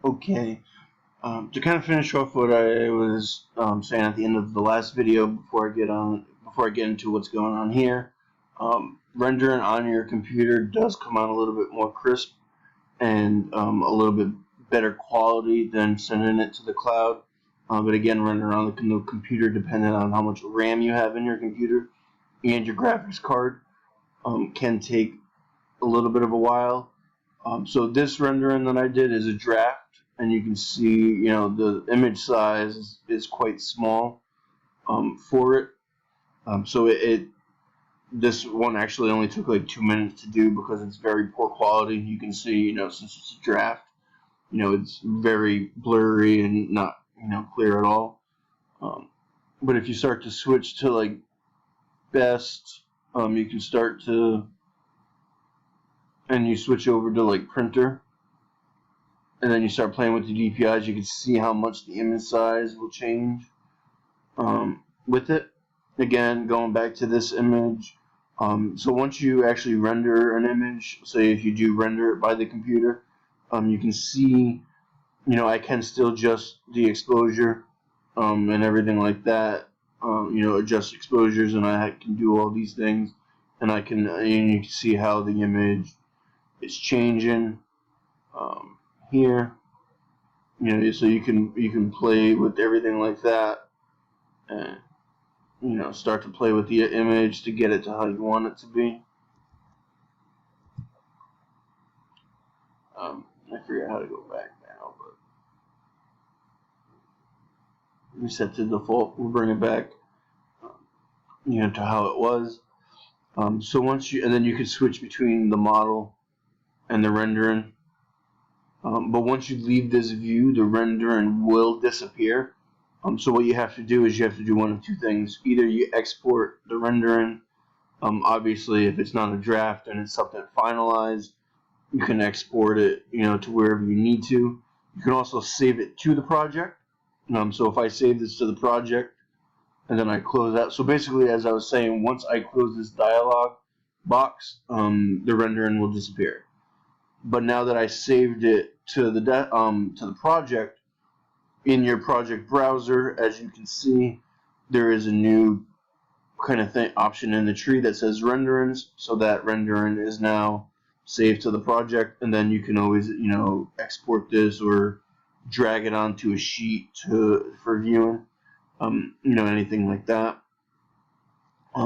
Okay, to kind of finish off what I was saying at the end of the last video before I get into what's going on here, rendering on your computer does come out a little bit more crisp and a little bit better quality than sending it to the cloud. But again, rendering on the computer, depending on how much RAM you have in your computer and your graphics card, can take a little bit of a while. So this rendering that I did is a draft, and you can see, the image size is quite small for it. So this one actually only took like 2 minutes to do because it's very poor quality. You can see, since it's a draft, it's very blurry and not, clear at all. But if you start to switch to like best, you can start to, and you switch over to like printer, and then you start playing with the DPIs, you can see how much the image size will change with it. Again, going back to this image, so once you actually render an image, say if you do render it by the computer, you can see, I can still adjust the exposure and everything like that, adjust exposures, and I can do all these things, and you can see how the image is changing here. So you can play with everything like that, and start to play with the image to get it to how you want it to be. I forget how to go back now, but reset to default. We'll bring it back, to how it was. So and then you can switch between the model and the rendering. But once you leave this view, the rendering will disappear. So what you have to do is you have to do one of two things. Either you export the rendering. Obviously, if it's not a draft and it's something finalized, you can export it, to wherever you need to. You can also save it to the project. So if I save this to the project and then I close out, so basically, as I was saying, once I close this dialog box, the rendering will disappear. But now that I saved it to the project, in your project browser, as you can see, there is a new kind of option in the tree that says renderings. So that rendering is now saved to the project, and then you can always export this or drag it onto a sheet for viewing, anything like that.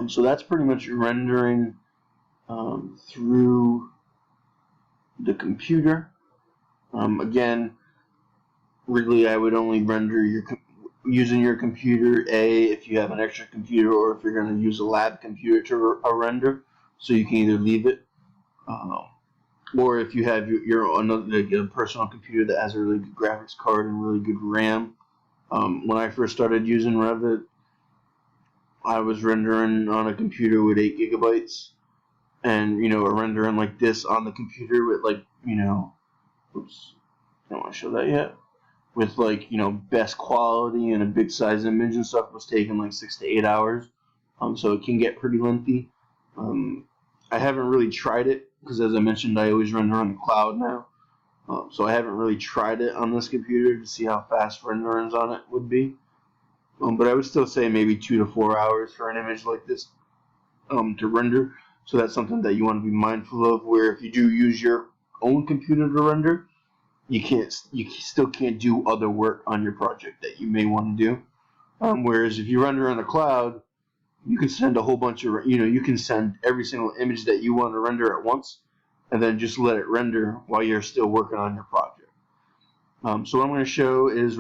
So that's pretty much rendering through the computer. Again, really, I would only render using your computer if you have an extra computer, or if you're going to use a lab computer to render. So you can either leave it, or if you have your personal computer that has a really good graphics card and really good RAM. When I first started using Revit, I was rendering on a computer with 8 gigabytes, and a rendering like this on the computer with oops, I don't want to show that yet. With best quality and a big size image and stuff was taking like 6 to 8 hours. So it can get pretty lengthy. I haven't really tried it because, as I mentioned, I always render on the cloud now. So I haven't really tried it on this computer to see how fast renderings on it would be. But I would still say maybe 2 to 4 hours for an image like this to render. So that's something that you want to be mindful of, where if you do use your own computer to render, you still can't do other work on your project that you may want to do. Whereas if you render on the cloud, you can send a whole bunch of, you can send every single image that you want to render at once, and then just let it render while you're still working on your project. So what I'm going to show is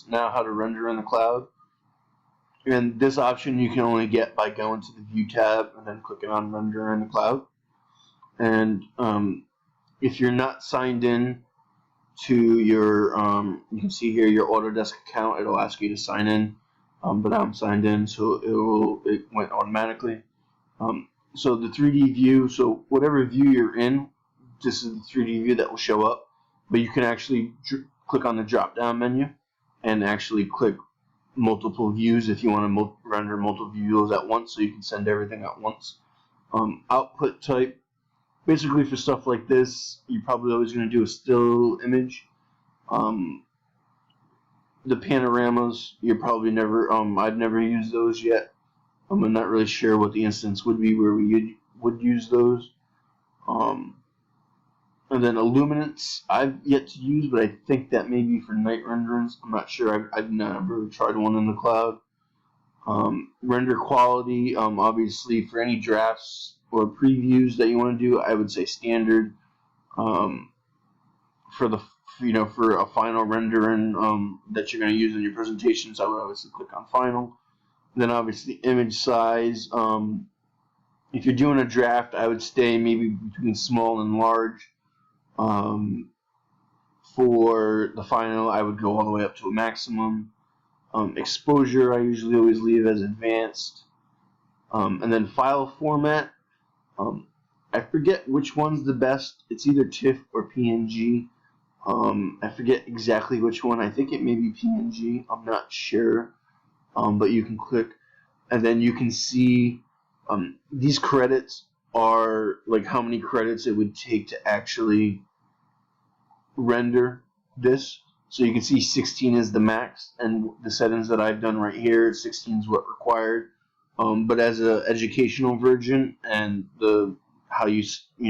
now how to render in the cloud. And this option you can only get by going to the View tab and then clicking on Render in the Cloud. And if you're not signed in to your, you can see here your Autodesk account, it'll ask you to sign in. But I'm signed in, so it went automatically. So the 3D view, so whatever view you're in, this is the 3D view that will show up. But you can actually click on the drop-down menu and actually click multiple views if you want to render multiple views at once, so you can send everything at once. Output type, basically for stuff like this, you're probably always going to do a still image. The panoramas, you're probably never, I've never used those yet. I'm not really sure what the instance would be where we would use those. And then illuminance, I've yet to use, but I think that may be for night renderings. I'm not sure. I've never tried one in the cloud. Render quality, obviously for any drafts or previews that you want to do, I would say standard. For the for a final rendering that you're going to use in your presentations, I would obviously click on final. Then obviously image size. If you're doing a draft, I would stay maybe between small and large. For the final, I would go all the way up to a maximum. Exposure, I usually always leave as advanced. And then file format, I forget which one's the best. It's either TIFF or PNG. I forget exactly which one. I think it may be PNG. I'm not sure. But you can click, and then you can see these credits are like how many credits it would take to actually render this. So you can see 16 is the max, and the settings that I've done right here, 16 is what required. But as an educational version and the how you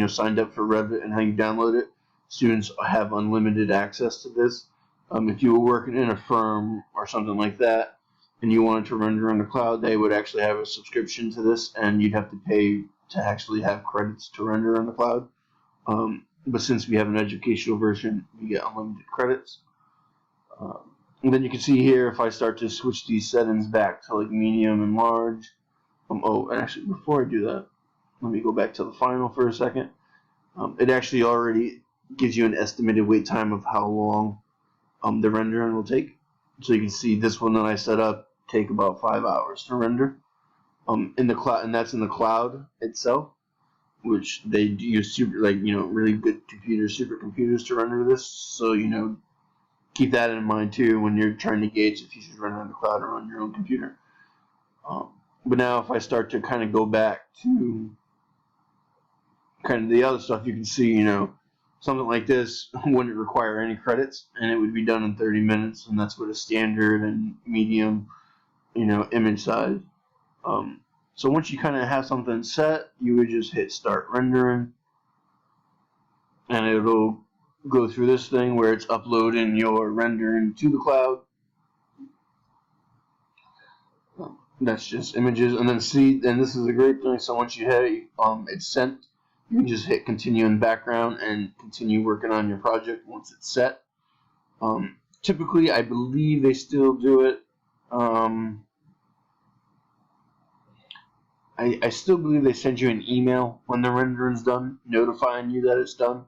signed up for Revit and how you download it, students have unlimited access to this. If you were working in a firm or something like that, and you wanted to render on the cloud, they would actually have a subscription to this, and you'd have to pay to actually have credits to render on the cloud. But since we have an educational version, we get unlimited credits. And then you can see here, if I start to switch these settings back to like medium and large. Oh, and actually, before I do that, let me go back to the final for a second. It actually already gives you an estimated wait time of how long the rendering will take. So you can see this one that I set up take about 5 hours to render. In the cloud, and that's in the cloud itself, which they use really good supercomputers to render this. So keep that in mind too when you're trying to gauge if you should render on the cloud or on your own computer. But now if I start to kind of go back to kind of the other stuff, you can see, something like this wouldn't require any credits, and it would be done in 30 minutes, and that's what a standard and medium, image size. So once you kind of have something set, you would just hit start rendering, and it'll go through this thing where it's uploading your rendering to the cloud. That's just images, and then and this is a great thing. So once you hit it's sent, you can just hit continue in background and continue working on your project once it's set. Typically, I believe they still do it. I still believe they send you an email when the rendering's done, notifying you that it's done.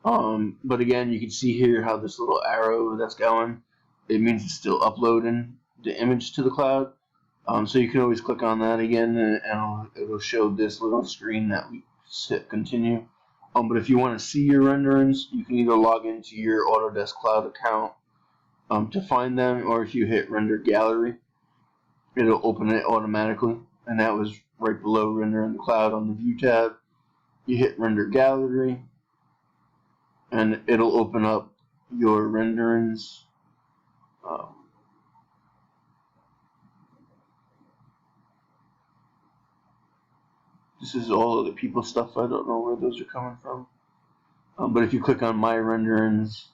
But again, you can see here how this little arrow that's going, it means it's still uploading the image to the cloud. So you can always click on that again, and it'll show this little screen that we hit continue. But if you want to see your renderings, you can either log into your Autodesk Cloud account to find them, or if you hit Render Gallery, it'll open it automatically. And that was right below Render in the Cloud on the View tab. You hit Render Gallery, and it'll open up your renderings. This is all of the people stuff. I don't know where those are coming from. But if you click on My Renderings,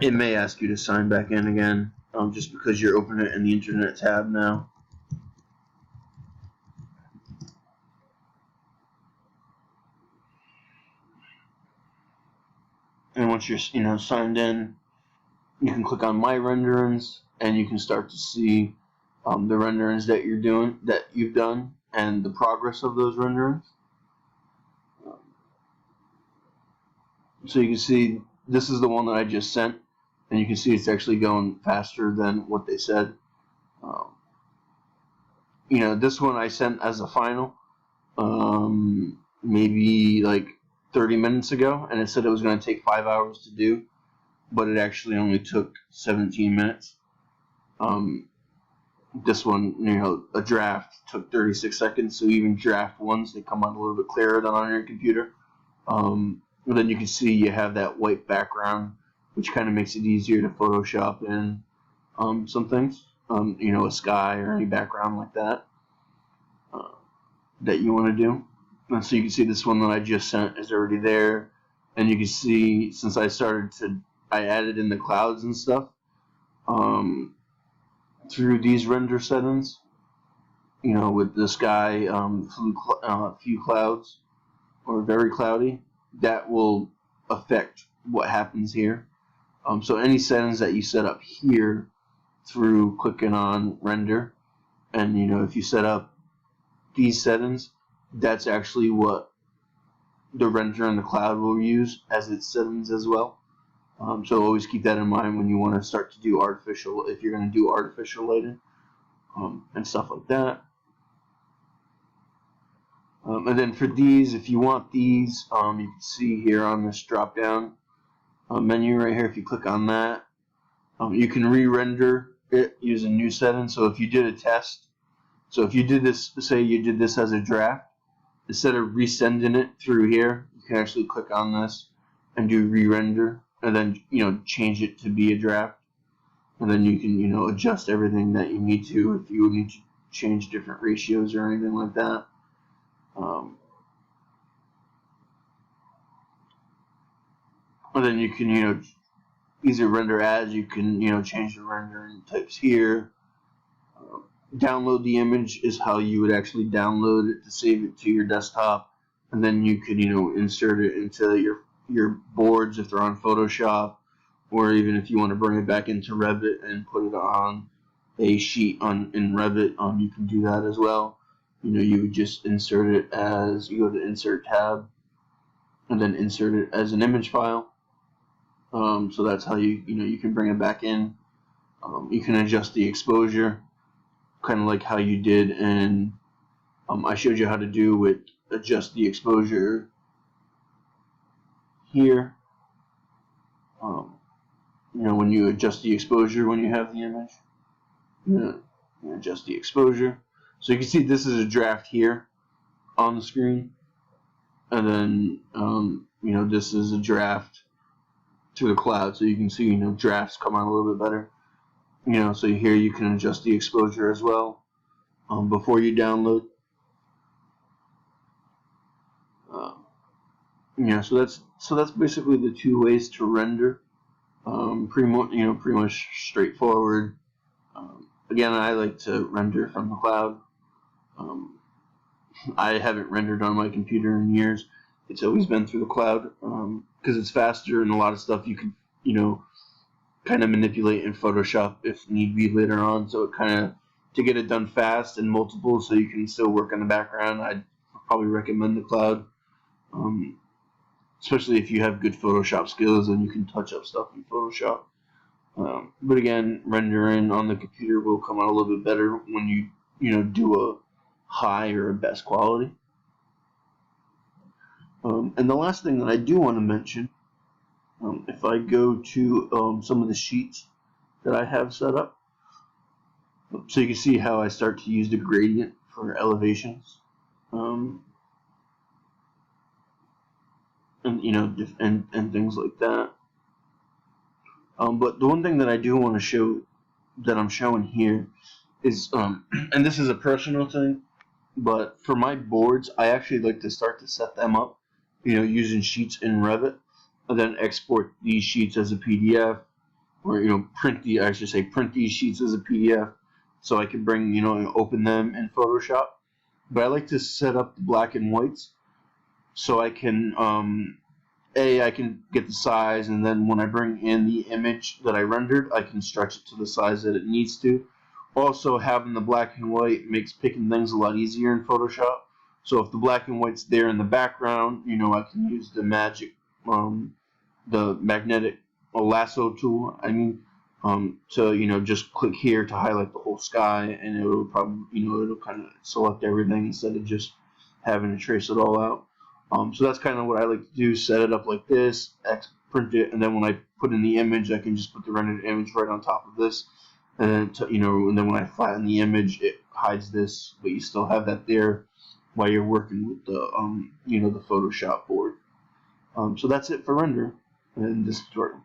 it may ask you to sign back in again, just because you're opening it in the Internet tab now. And once you're signed in, you can click on My Renderings, and you can start to see the renderings that you've done, and the progress of those renderings. So you can see this is the one that I just sent, and you can see it's actually going faster than what they said. This one I sent as a final maybe like 30 minutes ago, and it said it was going to take 5 hours to do, but it actually only took 17 minutes. This one, a draft took 36 seconds, so even draft ones, they come out a little bit clearer than on your computer. But then you can see you have that white background which kind of makes it easier to Photoshop in some things, you know, a sky or any background like that that you want to do. And so you can see this one that I just sent is already there, and you can see since I added in the clouds and stuff through these render settings, you know, with the sky, few clouds or very cloudy, that will affect what happens here. So any settings that you set up here through clicking on render, and you know, if you set up these settings, that's actually what the render in the cloud will use as its settings as well. So always keep that in mind when you want to start to do artificial, if you're going to do artificial lighting and stuff like that. And then for these, if you want these, you can see here on this drop down menu right here, if you click on that, you can re-render it using new settings. So if you did a test, so if you did this, say you did this as a draft, instead of resending it through here, you can actually click on this and do re-render, and then, you know, change it to be a draft, and then you can, you know, adjust everything that you need to if you need to change different ratios or anything like that. And then you can, you know, easy render as, you can, you know, change the rendering types here. Download the image is how you would actually download it to save it to your desktop, and then you could, you know, insert it into your boards if they're on Photoshop, or even if you want to bring it back into Revit and put it on a sheet in Revit, you can do that as well. You know, you would just insert it as, you go to Insert tab, and then insert it as an image file. So that's how you know, you can bring it back in. You can adjust the exposure, kind of like how you did in, I showed you how to do with adjust the exposure here. You know, when you adjust the exposure when you have the image, you adjust the exposure. So you can see this is a draft here on the screen, and then you know, this is a draft to the cloud, so you can see, you know, drafts come out a little bit better. You know, so here you can adjust the exposure as well before you download. You know, so that's basically the two ways to render. Pretty much straightforward. Again, I like to render from the cloud. I haven't rendered on my computer in years. It's always been through the cloud because it's faster, and a lot of stuff you can, you know, kind of manipulate in Photoshop if need be later on. So it kind of, to get it done fast and multiple, so you can still work in the background, I'd probably recommend the cloud. Especially if you have good Photoshop skills and you can touch up stuff in Photoshop. But again, rendering on the computer will come out a little bit better when you know, do a high or a best quality. And the last thing that I do want to mention, if I go to some of the sheets that I have set up, so you can see how I start to use the gradient for elevations, and you know, and things like that. But the one thing that I do want to show, that I'm showing here, is and this is a personal thing, but for my boards, I actually like to start to set them up, you know, using sheets in Revit, and then export these sheets as a PDF, or, you know, print these sheets as a PDF, so I can bring, you know, and open them in Photoshop. But I like to set up the black and whites, so I can I can get the size, and then when I bring in the image that I rendered, I can stretch it to the size that it needs to. Also, having the black and white makes picking things a lot easier in Photoshop. So if the black and white's there in the background, you know, I can use the the magnetic lasso tool, to, you know, just click here to highlight the whole sky, and it'll probably, you know, it'll kind of select everything instead of just having to trace it all out. So that's kind of what I like to do, set it up like this, print it, and then when I put in the image, I can just put the rendered image right on top of this, and then, you know, and then when I flatten the image, it hides this, but you still have that there while you're working with the, you know, the Photoshop board. So that's it for render in this tutorial.